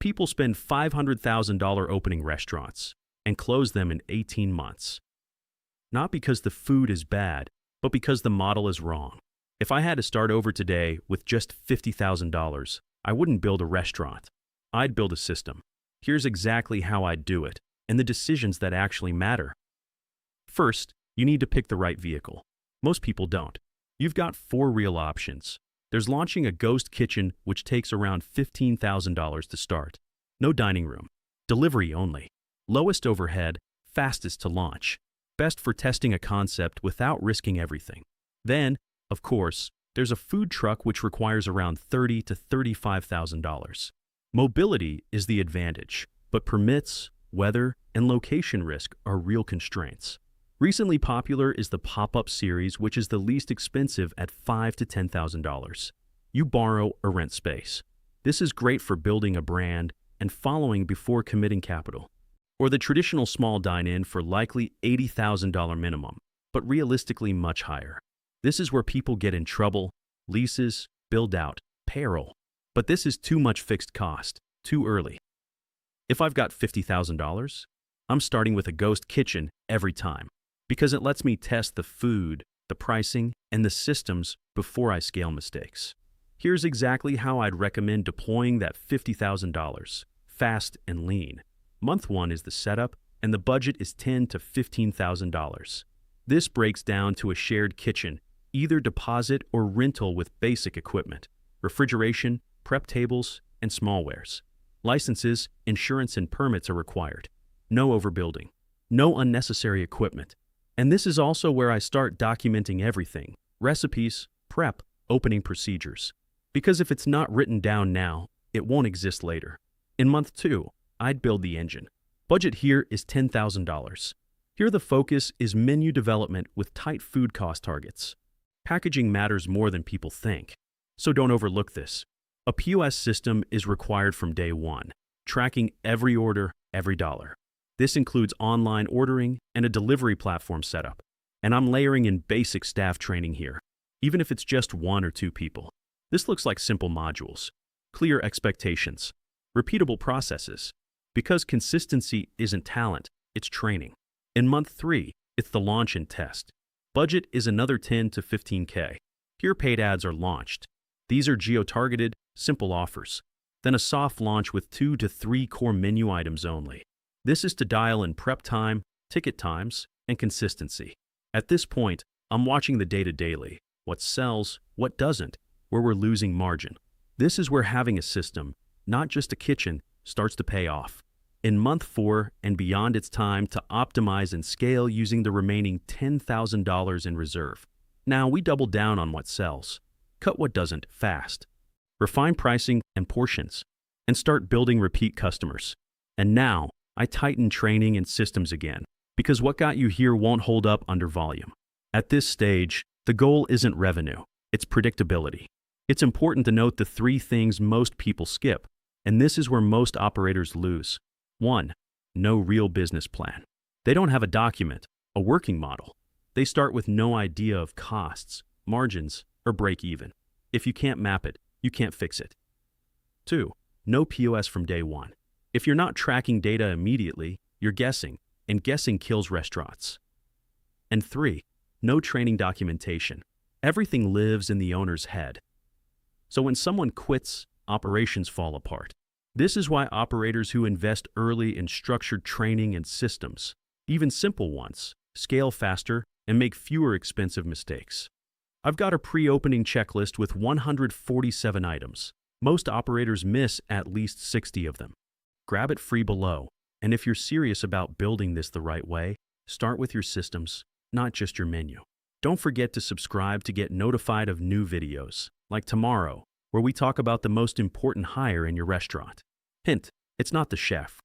people spend $500,000 opening restaurants and close them in 18 months. Not because the food is bad, but because the model is wrong. If I had to start over today with just $50,000, I wouldn't build a restaurant. I'd build a system. Here's exactly how I'd do it, and the decisions that actually matter. First, you need to pick the right vehicle. Most people don't. You've got 4 real options. There's launching a ghost kitchen, which takes around $15,000 to start. No dining room. Delivery only. Lowest overhead, fastest to launch. Best for testing a concept without risking everything. Then, of course, there's a food truck which requires around $30,000 to $35,000. Mobility is the advantage, but permits, weather, and location risk are real constraints. Recently popular is the pop-up series, which is the least expensive at $5,000 to $10,000. You borrow or rent space. This is great for building a brand and following before committing capital. Or the traditional small dine-in for likely $80,000 minimum, but realistically much higher. This is where people get in trouble: leases, build-out, payroll. But this is too much fixed cost, too early. If I've got $50,000, I'm starting with a ghost kitchen every time, because it lets me test the food, the pricing, and the systems before I scale mistakes. Here's exactly how I'd recommend deploying that $50,000, fast and lean. Month 1 is the setup, and the budget is $10,000 to $15,000. This breaks down to a shared kitchen, either deposit or rental with basic equipment, refrigeration, prep tables, and smallwares. Licenses, insurance, and permits are required. No overbuilding. No unnecessary equipment. And this is also where I start documenting everything: recipes, prep, opening procedures. Because if it's not written down now, it won't exist later. In month 2, I'd build the engine. Budget here is $10,000. Here the focus is menu development with tight food cost targets. Packaging matters more than people think, so don't overlook this. A POS system is required from day 1, tracking every order, every dollar. This includes online ordering and a delivery platform setup. And I'm layering in basic staff training here, even if it's just 1 or 2 people. This looks like simple modules, clear expectations, repeatable processes, because consistency isn't talent, it's training. In month 3, it's the launch and test. Budget is another $10,000 to $15,000. Here paid ads are launched. These are geo-targeted, simple offers. Then a soft launch with 2 to 3 core menu items only. This is to dial in prep time, ticket times, and consistency. At this point, I'm watching the data daily: what sells, what doesn't, where we're losing margin. This is where having a system, not just a kitchen, starts to pay off. In month 4 and beyond, it's time to optimize and scale using the remaining $10,000 in reserve. Now we double down on what sells, cut what doesn't fast, refine pricing and portions, and start building repeat customers. And now I tighten training and systems again, because what got you here won't hold up under volume. At this stage, the goal isn't revenue, it's predictability. It's important to note the 3 things most people skip, and this is where most operators lose. 1. No real business plan. They don't have a document, a working model. They start with no idea of costs, margins, or break even. If you can't map it, you can't fix it. 2. No POS from day 1. If you're not tracking data immediately, you're guessing, and guessing kills restaurants. And 3. No training documentation. Everything lives in the owner's head. So when someone quits, operations fall apart. This is why operators who invest early in structured training and systems, even simple ones, scale faster and make fewer expensive mistakes. I've got a pre-opening checklist with 147 items. Most operators miss at least 60 of them. Grab it free below. And if you're serious about building this the right way, start with your systems, not just your menu. Don't forget to subscribe to get notified of new videos, like tomorrow, where we talk about the most important hire in your restaurant. Hint, it's not the chef,